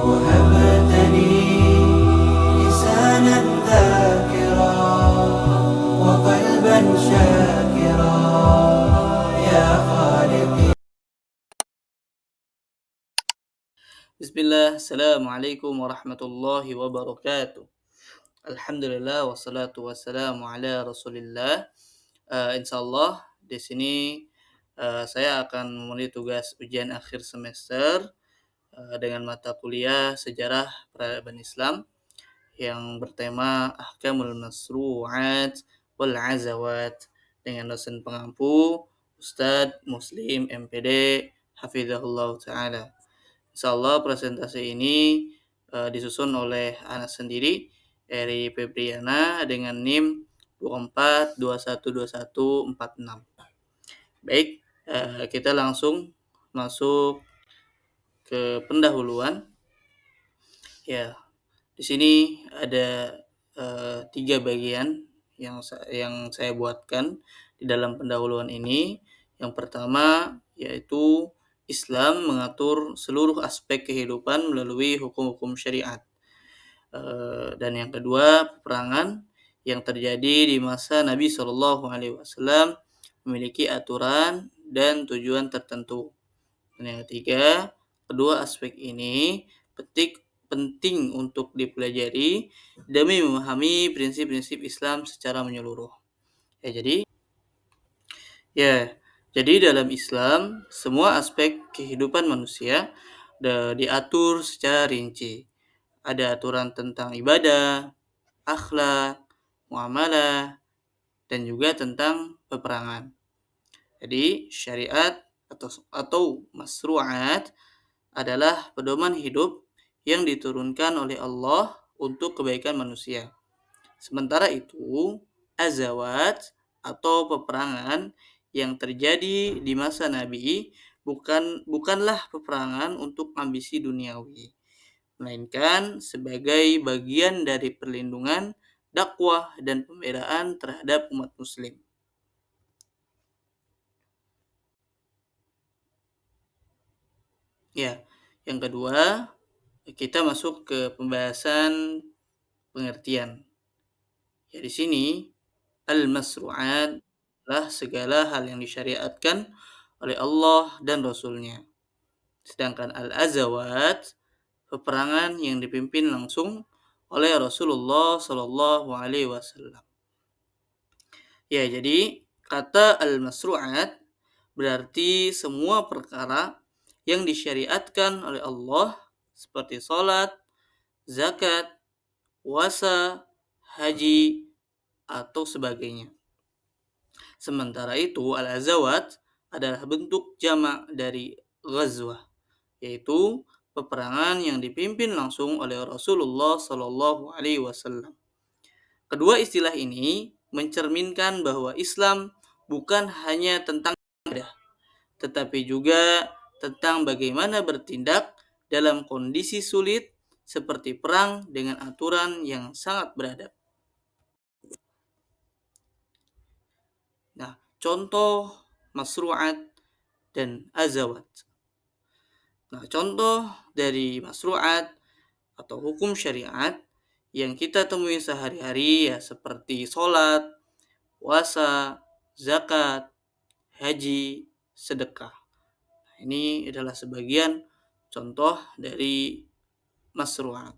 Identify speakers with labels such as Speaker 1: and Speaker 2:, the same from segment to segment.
Speaker 1: وهبتني لسانا ذاكرا وقلبا شاكرا يا خالقي.
Speaker 2: Bismillah, Assalamualaikum warahmatullahi wabarakatuh. Alhamdulillah, wassalatu wassalamu ala rasulillah. Insyaallah di sini saya akan memenuhi tugas ujian akhir semester dengan mata kuliah Sejarah Peradaban Islam yang bertema Ahkamul Masru'at wal Azawat dengan dosen pengampu Ustadz Muslim MPD Hafizahullah Ta'ala. Insyaallah presentasi ini disusun oleh anak sendiri, Eri Febriana dengan NIM 24212146. Baik, kita langsung masuk ke pendahuluan. Ya, di sini ada 3 bagian yang saya buatkan di dalam pendahuluan ini. Yang pertama yaitu Islam mengatur seluruh aspek kehidupan melalui hukum-hukum syariat. Dan yang kedua, peperangan yang terjadi di masa Nabi Shallallahu Alaihi Wasallam memiliki aturan dan tujuan tertentu. Dan yang ketiga, kedua aspek ini penting untuk dipelajari demi memahami prinsip-prinsip Islam secara menyeluruh. Jadi dalam Islam semua aspek kehidupan manusia diatur secara rinci. Ada aturan tentang ibadah, akhlak, muamalah, dan juga tentang peperangan. Jadi syariat atau masru'at adalah pedoman hidup yang diturunkan oleh Allah untuk kebaikan manusia. Sementara itu, azawat atau peperangan yang terjadi di masa Nabi bukanlah peperangan untuk ambisi duniawi, melainkan sebagai bagian dari perlindungan, dakwah, dan pembelaan terhadap umat muslim. Ya, yang kedua, kita masuk ke pembahasan pengertian. Ya, di sini al-masru'at adalah segala hal yang disyariatkan oleh Allah dan Rasul-Nya. Sedangkan al-azawat, peperangan yang dipimpin langsung oleh Rasulullah Shallallahu Alaihi Wasallam. Ya, jadi kata al-masru'at berarti semua perkara yang disyariatkan oleh Allah seperti salat, zakat, puasa, haji, atau sebagainya. Sementara itu, al-azawat adalah bentuk jamak dari ghazwah, yaitu peperangan yang dipimpin langsung oleh Rasulullah Shallallahu Alaihi Wasallam. Kedua istilah ini mencerminkan bahwa Islam bukan hanya tentang ibadah, tetapi juga tentang bagaimana bertindak dalam kondisi sulit seperti perang dengan aturan yang sangat beradab. Nah, contoh masru'at dan azawat. Nah, contoh dari masru'at atau hukum syariat yang kita temui sehari-hari ya seperti sholat, puasa, zakat, haji, sedekah. Ini adalah sebagian contoh dari masru'at.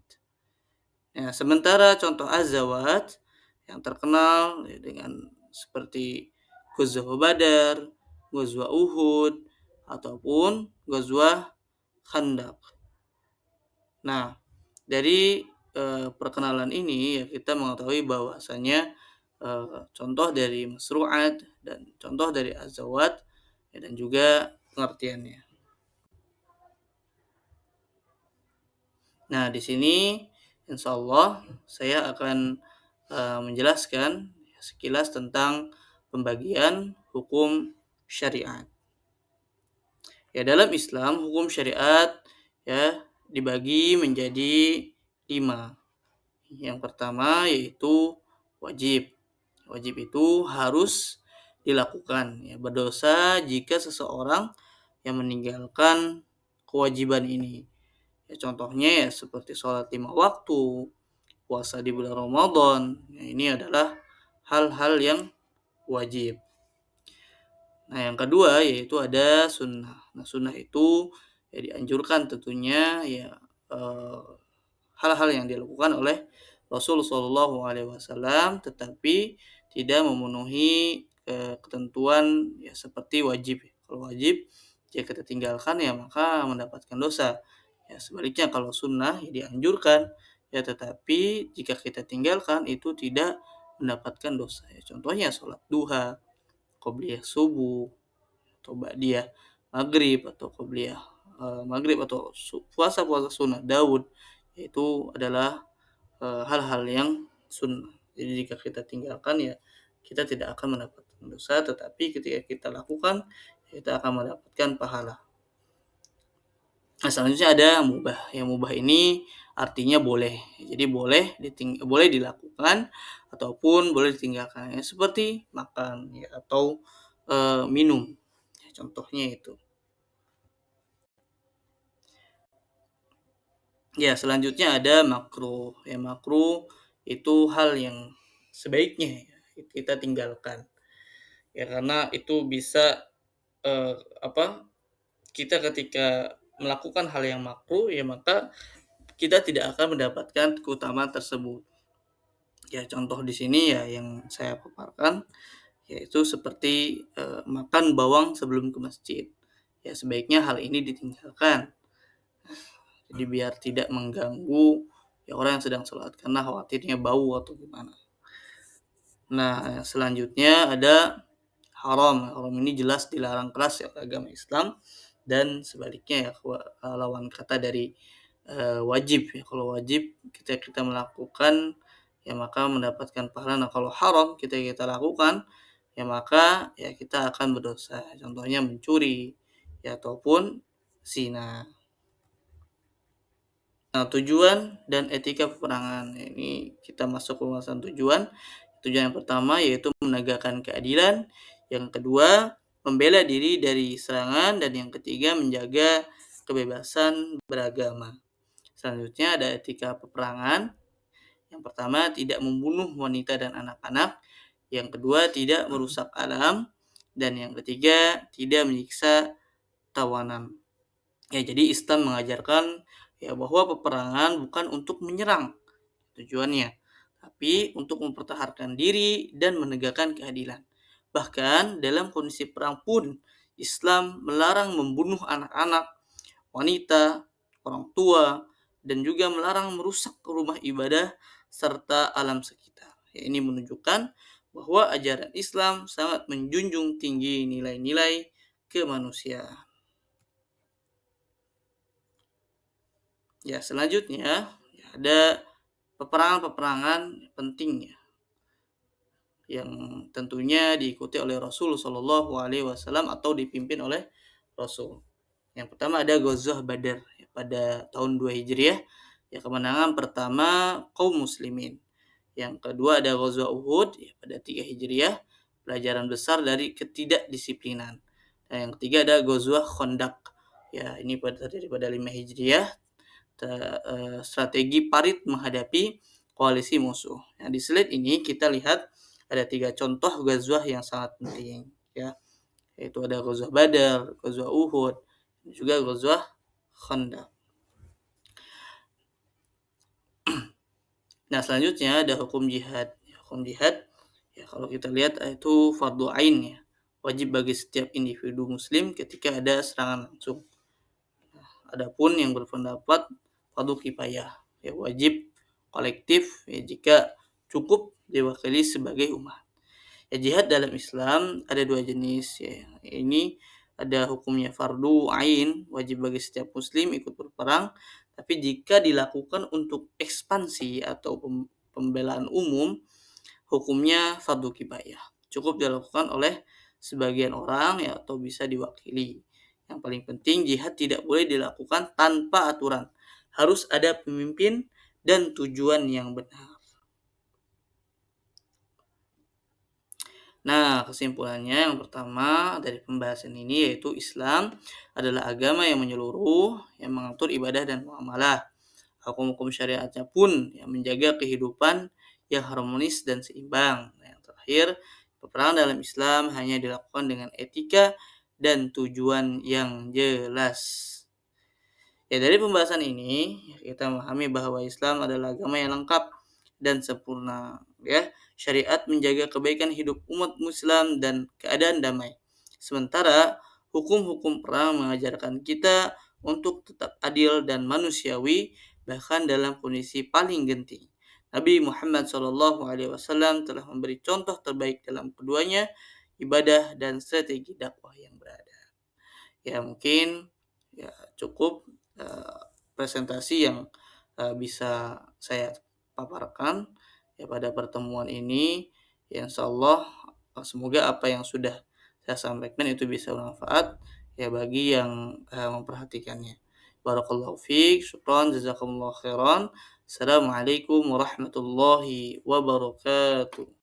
Speaker 2: Nah, sementara contoh azawat yang terkenal dengan seperti Ghazwah Badar, Ghazwah Uhud, ataupun Ghazwah Khandaq. Nah, dari perkenalan ini ya kita mengetahui bahwasanya contoh dari masru'at dan contoh dari azawat ya, dan juga pengertiannya. Nah, di sini insyaallah saya akan menjelaskan sekilas tentang pembagian hukum syariat. Ya, dalam Islam hukum syariat ya dibagi menjadi 5. Yang pertama yaitu wajib. Wajib itu harus dilakukan. Ya, berdosa jika seseorang yang meninggalkan kewajiban ini. Ya, contohnya ya seperti sholat 5 waktu, puasa di bulan Ramadan. Ya, ini adalah hal-hal yang wajib. Nah, yang kedua yaitu ada sunnah. Nah, sunnah itu ya dianjurkan tentunya ya eh, hal-hal yang dilakukan oleh Rasul Shallallahu Alaihi Wasallam, tetapi tidak memenuhi ketentuan ya seperti wajib. Kalau wajib jika kita tinggalkan ya maka mendapatkan dosa. Ya sebaliknya kalau sunnah ya dianjurkan ya, tetapi jika kita tinggalkan itu tidak mendapatkan dosa. Ya, contohnya sholat duha, qobliyah subuh, atau ba'diyah maghrib, atau qobliyah maghrib, atau puasa-puasa sunnah Daud, yaitu adalah hal-hal yang sunnah. Jadi jika kita tinggalkan ya kita tidak akan mendapatkan dosa, tetapi ketika kita lakukan kita akan mendapatkan pahala. Nah, selanjutnya ada mubah. Yang mubah ini artinya boleh. Jadi boleh dilakukan ataupun boleh ditinggalkan. Ya, seperti makan ya, atau minum. Ya, contohnya itu. Ya, selanjutnya ada makruh. Ya, makruh itu hal yang sebaiknya ya, kita tinggalkan. Ya, karena itu bisa eh, apa? Kita ketika melakukan hal yang makruh ya maka kita tidak akan mendapatkan keutamaan tersebut. Ya, contoh di sini ya yang saya paparkan yaitu seperti makan bawang sebelum ke masjid. Ya, sebaiknya hal ini ditinggalkan. Jadi biar tidak mengganggu ya orang yang sedang sholat karena khawatirnya bau atau gimana. Nah, selanjutnya ada haram. Haram ini jelas dilarang keras ya agama Islam, dan sebaliknya ya lawan kata dari wajib ya. Kalau wajib kita melakukan ya maka mendapatkan pahala. Nah, kalau haram kita lakukan ya maka ya kita akan berdosa. Contohnya mencuri ya ataupun zina. Nah, tujuan dan etika peperangan. Ini kita masuk ke pembahasan tujuan. Tujuan yang pertama yaitu menegakkan keadilan, yang kedua membela diri dari serangan, dan yang ketiga menjaga kebebasan beragama. Selanjutnya ada etika peperangan. Yang pertama tidak membunuh wanita dan anak-anak, yang kedua tidak merusak alam, dan yang ketiga tidak menyiksa tawanan. Ya, jadi Islam mengajarkan ya bahwa peperangan bukan untuk menyerang tujuannya, tapi untuk mempertahankan diri dan menegakkan keadilan. Bahkan dalam kondisi perang pun Islam melarang membunuh anak-anak, wanita, orang tua, dan juga melarang merusak rumah ibadah serta alam sekitar. Ya, ini menunjukkan bahwa ajaran Islam sangat menjunjung tinggi nilai-nilai kemanusiaan. Ya, selanjutnya ada peperangan-peperangan penting ya, yang tentunya diikuti oleh Rasul Shallallahu Alaihi Wasallam atau dipimpin oleh Rasul. Yang pertama ada Ghazwah Badar ya, pada tahun 2 Hijriah, ya kemenangan pertama kaum muslimin. Yang kedua ada Ghazwah Uhud ya, pada 3 Hijriah, pelajaran besar dari ketidakdisiplinan. Dan yang ketiga ada Ghazwah Khandaq. Ya, ini terjadi pada 5 Hijriah, strategi parit menghadapi koalisi musuh. Nah, di slide ini kita lihat ada 3 contoh ghazwah yang sangat penting ya, yaitu ada Ghazwah Badar, Ghazwah Uhud, dan juga Ghazwah Khandaq. Nah, selanjutnya ada hukum jihad. Hukum jihad ya kalau kita lihat itu fardu ain ya, wajib bagi setiap individu muslim ketika ada serangan langsung. Adapun yang berpendapat fardu kifayah ya, wajib kolektif ya jika cukup diwakili sebagai umat. Ya, jihad dalam Islam ada 2 jenis ya. Ini ada hukumnya fardu ain, wajib bagi setiap muslim ikut berperang, tapi jika dilakukan untuk ekspansi atau pembelaan umum, hukumnya fardu kifayah. Cukup dilakukan oleh sebagian orang ya atau bisa diwakili. Yang paling penting jihad tidak boleh dilakukan tanpa aturan. Harus ada pemimpin dan tujuan yang benar. Nah, kesimpulannya yang pertama dari pembahasan ini yaitu Islam adalah agama yang menyeluruh, yang mengatur ibadah dan muamalah. Hukum-hukum syariatnya pun yang menjaga kehidupan yang harmonis dan seimbang. Nah, yang terakhir, peperangan dalam Islam hanya dilakukan dengan etika dan tujuan yang jelas. Ya, dari pembahasan ini kita memahami bahwa Islam adalah agama yang lengkap dan sempurna, ya. Syariat menjaga kebaikan hidup umat Muslim dan keadaan damai. Sementara hukum-hukum perang mengajarkan kita untuk tetap adil dan manusiawi bahkan dalam kondisi paling genting. Nabi Muhammad SAW telah memberi contoh terbaik dalam keduanya, ibadah dan strategi dakwah yang berada. Ya mungkin ya cukup presentasi yang bisa saya paparkan ya pada pertemuan ini. Ya insyaallah semoga apa yang sudah saya sampaikan itu bisa bermanfaat ya bagi yang memperhatikannya. Barakallahu fiik, syukran, jazakumullah khairan. Assalamualaikum warahmatullahi wabarakatuh.